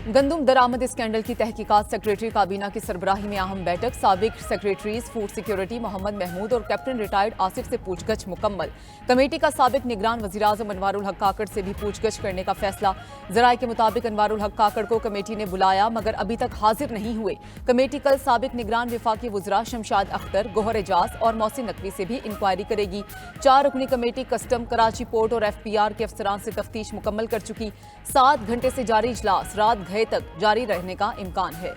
गंदुम दरामद scandal की तहकीकात secretary काबीना की सरबराही में अहम बैठक। साबिक secretaries food security Mohammad Mahmood और कैप्टन रिटायर्ड आसिफ से पूछगछ मुकम्मल। कमेटी का साबिक निगरान वजीर-ए-आज़म अनवारुल हक काकड़ से भी पूछगछ करने का फैसला। जराये के मुताबिक अनवारुल हक काकड़ को कमेटी ने बुलाया मगर अभी तक हाजिर नहीं हुए। कमेटी कल साबिक निगरान विफाकी वज़रा शमशाद अख्तर, गोहर एजाज और मोहसिन नकवी से भी इंक्वायरी करेगी। 4 रुकनी कमेटी कस्टम, कराची पोर्ट और FPR के अफसरान से तफ्तीश मुकम्मल कर चुकी। 7 घंटे से जारी इजलास रात गए तक जारी रहने का इम्कान है।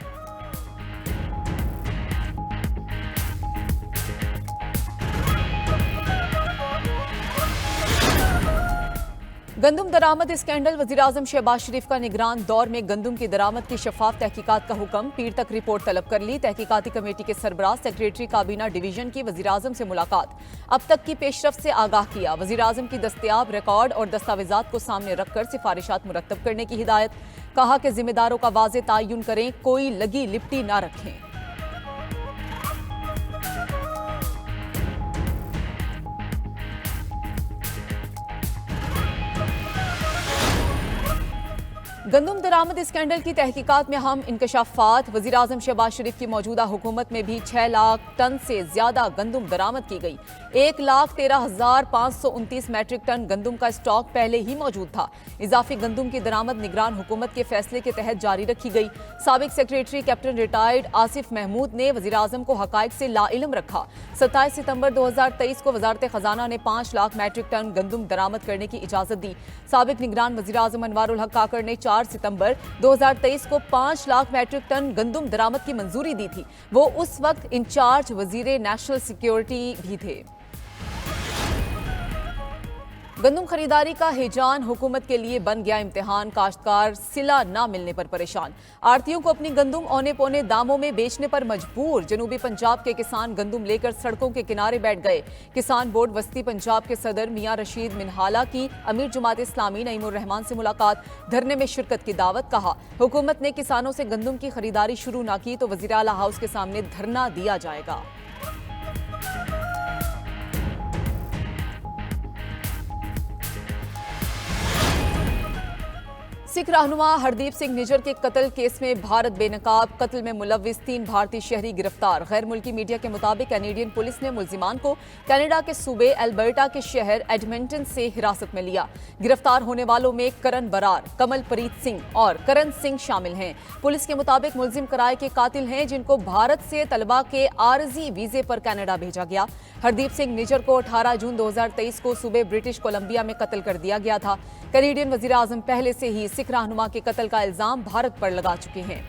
गंदुम दरामद स्कैंडल, वज़ीर-ए-आज़म शहबाज शरीफ का निगरान दौर में गंदुम की दरामद की शफाफ तहकीकात का हुक्म। पीर तक रिपोर्ट तलब कर ली। तहकीकाती कमेटी के सरबराह सेक्रेटरी काबीना डिवीजन की वज़ीर-ए-आज़म से मुलाकात। अब तक की पेशरफ से आगाह किया। वज़ीर-ए-आज़म की दस्तयाब रिकॉर्ड और दस्तावेजात को सामने रखकर सिफारिशात मुरत्तब करने की हिदायत। कहा कि जिम्मेदारों का वाज़ेह तयन करें, कोई लगी लिपटी ना रखें। गंदुम दरामद स्कैंडल की तहकीकात में अहम इंकशाफात। वज़ीर-ए-आज़म शहबाज शरीफ की मौजूदा हुकूमत में भी 6 लाख टन से ज्यादा गंदुम दरामद की गई। 1,13,529 मैट्रिक टन गंदुम का स्टॉक पहले ही मौजूद था। इजाफी गंदुम की दरामद निगरान हुकूमत के फैसले के तहत जारी रखी गई। साबिक secretary captain retired Asif Mahmood ने वज़ीर-ए-आज़म को हकायक से लाइल्म रखा। 27 सितंबर 2023 को वजारत खजाना ने 5 लाख मैट्रिक टन गंदुम दरामद करने की इजाजत दी। साबिक निगरान वज़ीर-ए-आज़म अनवारुल हक काकड़ ने 4 सितंबर 2023 को 5 लाख मैट्रिक टन गंदुम दरामद की मंजूरी दी थी। वो उस वक्त इंचार्ज वजीर नेशनल सिक्योरिटी भी थे। गंदुम खरीदारी का हिजान हुकूमत के लिए बन गया इम्तिहान। काश्तकार सिला न मिलने पर परेशान। आड़तियों को अपनी गंदुम औने पौने दामों में बेचने पर मजबूर। जनूबी पंजाब के किसान गंदुम लेकर सड़कों के किनारे बैठ गए। किसान बोर्ड वस्ती पंजाब के सदर मियां रशीद मिनहाला की अमीर जमात इस्लामी नईमुर रहमान से मुलाकात। धरने में शिरकत की दावत। कहा हुकूमत ने किसानों से गंदुम की खरीदारी शुरू न की तो वज़ीर आला हाउस के सामने धरना दिया जाएगा। सिख रहनुमा हरदीप सिंह निजर के कत्ल केस में भारत बेनकाब। कत्ल में मुलविस 3 भारतीय शहरी गिरफ्तार। गैर मुल्की मीडिया के मुताबिक कैनेडियन पुलिस ने मुल्जिमान को कनाडा के सूबे एल्बर्टा के शहर एडमिंटन से हिरासत में लिया। गिरफ्तार होने वालों में करण बरार, कमलप्रीत सिंह और करण सिंह शामिल हैं। पुलिस के मुताबिक मुल्जिम किराए के कातिल हैं जिनको भारत से तलबा के आरजी वीजे पर कनाडा भेजा गया। हरदीप सिंह निजर को 18 जून 2023 को सूबे ब्रिटिश कोलंबिया में कत्ल कर दिया गया था। कैनेडियन वज़ीर-ए-आज़म पहले से ही सिख रहनुमा के कत्ल का इल्जाम भारत पर लगा चुके हैं।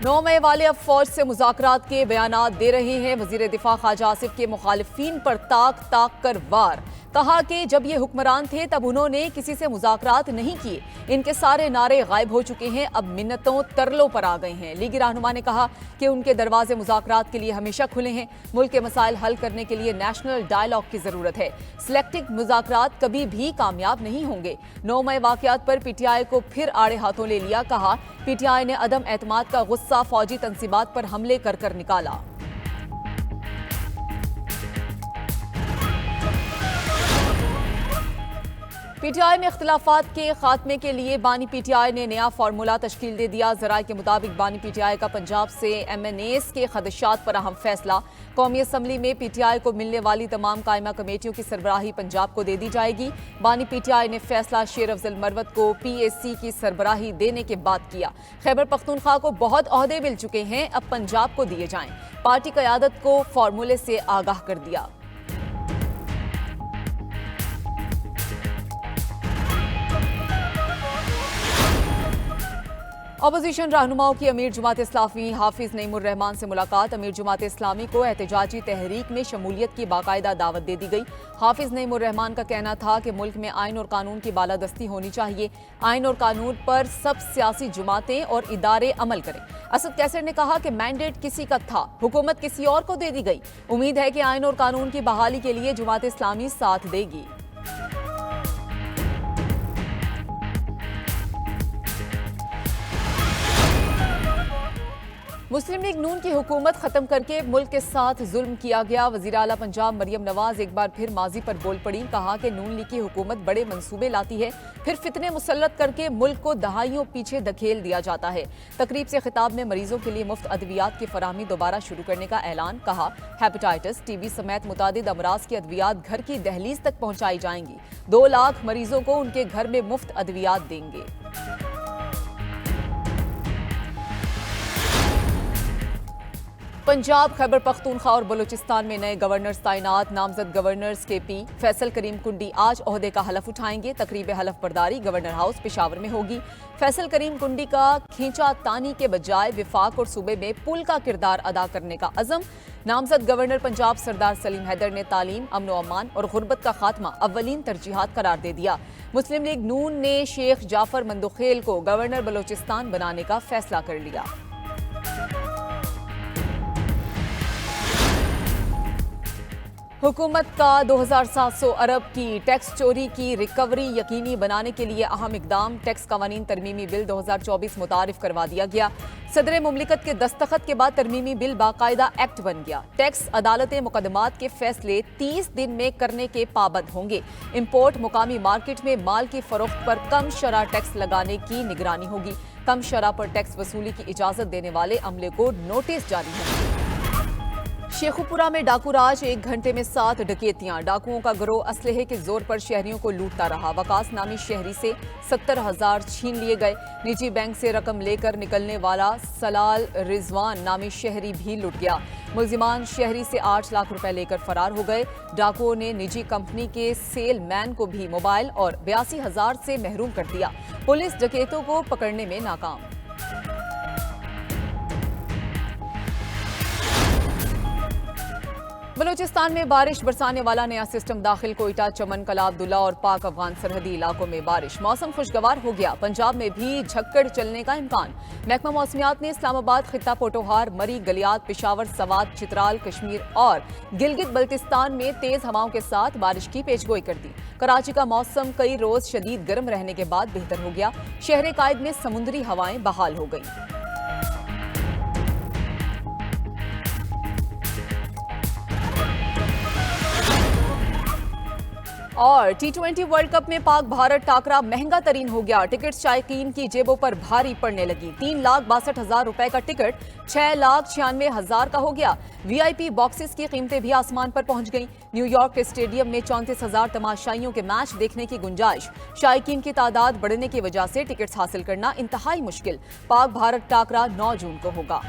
9 मई वाले अब फौज से मुज़ाकरात के बयानात दे रहे हैं। वज़ीर दिफा ख्वाजा आसिफ के मुखालिफिन पर ताक कर वार। कहा कि जब ये हुक्मरान थे तब उन्होंने किसी से मुज़ाकरात नहीं किए। इनके सारे नारे गायब हो चुके हैं, अब मिन्नतों तरलों पर आ गए हैं। लीगी रहनुमा ने कहा कि उनके दरवाजे मुज़ाकरात के लिए हमेशा खुले हैं। मुल्क के मसाइल हल करने के लिए नेशनल डायलॉग की जरूरत है। सिलेक्टिव मुज़ाकरात कभी भी कामयाब नहीं होंगे। 9 मई वाकयात पर PTI को फिर आड़े हाथों ले लिया। कहा PTI ने अदम एतमाद का गुस्सा फौजी तंसीबात पर हमले कर निकाला। PTI में इख्तिलाफात के खात्मे के लिए बानी PTI ने नया फार्मूला तश्कील दे दिया। जराये के मुताबिक बानी PTI का पंजाब से MNAs के खदशात पर अहम फैसला। कौमी असम्बली में PTI को मिलने वाली तमाम कायमा कमेटियों की सरबराही पंजाब को दे दी जाएगी। बानी PTI ने फैसला शेर अफजल मरवत को PAC की सरबराही देने के बाद किया। खैबर पख्तूनख्वा को बहुत ओहदे मिल चुके हैं, अब पंजाब को दिए जाएं। पार्टी क़यादत को फार्मूले से आगाह कर दिया। अपोजिशन रहनुमाओं की अमीर जमात इस्लामी हाफिज नईमुर रहमान से मुलाकात। अमीर जमात इस्लामी को एहतजाजी तहरीक में शमूलियत की बाकायदा दावत दे दी गई। हाफिज नईमुर रहमान का कहना था कि मुल्क में आइन और कानून की बालादस्ती होनी चाहिए। आइन और कानून पर सब सियासी जमातें और इदारे अमल करें। असद कैसर ने कहा कि मैंडेट किसी का था, हुकूमत किसी और को दे दी गई। उम्मीद है कि आइन और कानून की बहाली के लिए जमात इस्लामी साथ देगी। मुस्लिम लीग नून की हुकूमत खत्म करके मुल्क के साथ जुल्म किया गया। वजीर आला पंजाब मरियम नवाज एक बार फिर माजी पर बोल पड़ी। कहा कि नून लीग की हुकूमत बड़े मंसूबे लाती है, फिर फितने मुसल्लत करके मुल्क को दहाइयों पीछे धकेल दिया जाता है। तकरीब से खिताब में मरीजों के लिए मुफ्त अद्वियात की फराहमी दोबारा शुरू करने का ऐलान। कहा हेपेटाइटिस, टीबी समेत मुतादिद अमराज की अद्वियात घर की दहलीज तक पहुंचाई जाएंगी। 2 लाख मरीजों को उनके घर में मुफ्त अद्वियात देंगे। पंजाब, खैबर पख्तूनख्वा और बलूचिस्तान में नए गवर्नर्स तैनात। नामजद गवर्नर्स केपी फैसल करीम कुंडी आज ओहदे का हलफ उठाएंगे। तकरीब हलफ बर्दारी गवर्नर हाउस पेशावर में होगी। फैसल करीम कुंडी का खींचा तानी के बजाय विफाक और सूबे में पुल का किरदार अदा करने का अज़म। नामजद गवर्नर पंजाब सरदार सलीम हैदर ने तालीम, अमन व अमान और गुर्बत का खात्मा अव्वलीन तरजीहात करार दे दिया। मुस्लिम लीग नून ने शेख जाफर मंदुखेल को गवर्नर बलूचिस्तान बनाने का फैसला कर लिया। हुकूमत का 2700 अरब की टैक्स चोरी की रिकवरी यकीनी बनाने के लिए अहम इकदाम। टैक्स कवानीन तरमीमी बिल 2024 मुतारिफ करवा दिया गया। सदर मुमलिकत के दस्तखत के बाद तरमीमी बिल बाकायदा एक्ट बन गया। टैक्स अदालतें मुकदमात के फैसले 30 दिन में करने के पाबंद होंगे। इंपोर्ट मुकामी मार्केट में माल की फरोख्त पर कम शरह टैक्स लगाने की निगरानी होगी। कम शरह पर टैक्स वसूली की इजाजत देने वाले अमले को नोटिस जारी होंगे। शेखुपुरा में डाकू राज, 1 घंटे में 7 डकैतियां। डाकुओं का गिरोह असलहे के जोर पर शहरियों को लूटता रहा। वकास नामी शहरी से 70,000 छीन लिए गए। निजी बैंक से रकम लेकर निकलने वाला सलाल रिजवान नामी शहरी भी लुट गया। मुलजिमान शहरी से 8 लाख रुपए लेकर फरार हो गए। डाकुओं ने निजी कंपनी के सेलमैन को भी मोबाइल और 82,000 से महरूम कर दिया। पुलिस डकैतों को पकड़ने में नाकाम। बलूचिस्तान में बारिश बरसाने वाला नया सिस्टम दाखिल। कोयटा, चमन, कला अब्दुल्ला और पाक अफगान सरहदी इलाकों में बारिश। मौसम खुशगवार हो गया। पंजाब में भी झक्कड़ चलने का इम्कान। महकमा मौसमियात ने इस्लामाबाद, खित्ता पोटोहार, मरी, गलियात, पेशावर, सवात, चित्राल, कश्मीर और गिलगित बल्तिस्तान में तेज हवाओं के साथ बारिश की पेशगोई कर दी। कराची का मौसम कई रोज शदीद गर्म रहने के बाद बेहतर हो गया। शहर कायद में समुद्री हवाएं बहाल हो गई। और T20 वर्ल्ड कप में पाक भारत टाकरा महंगा तरीन हो गया। टिकट शायकीन की जेबों पर भारी पड़ने लगी। 3,62,000 रुपए का टिकट 6,96,000 का हो गया। VIP बॉक्सेस की कीमतें भी आसमान पर पहुंच गईं। न्यूयॉर्क के स्टेडियम में 34,000 तमाशाइयों के मैच देखने की गुंजाइश। शायकीन की तादाद बढ़ने की वजह से टिकट्स हासिल करना इंतहाई मुश्किल। पाक भारत टाकरा 9 जून को होगा।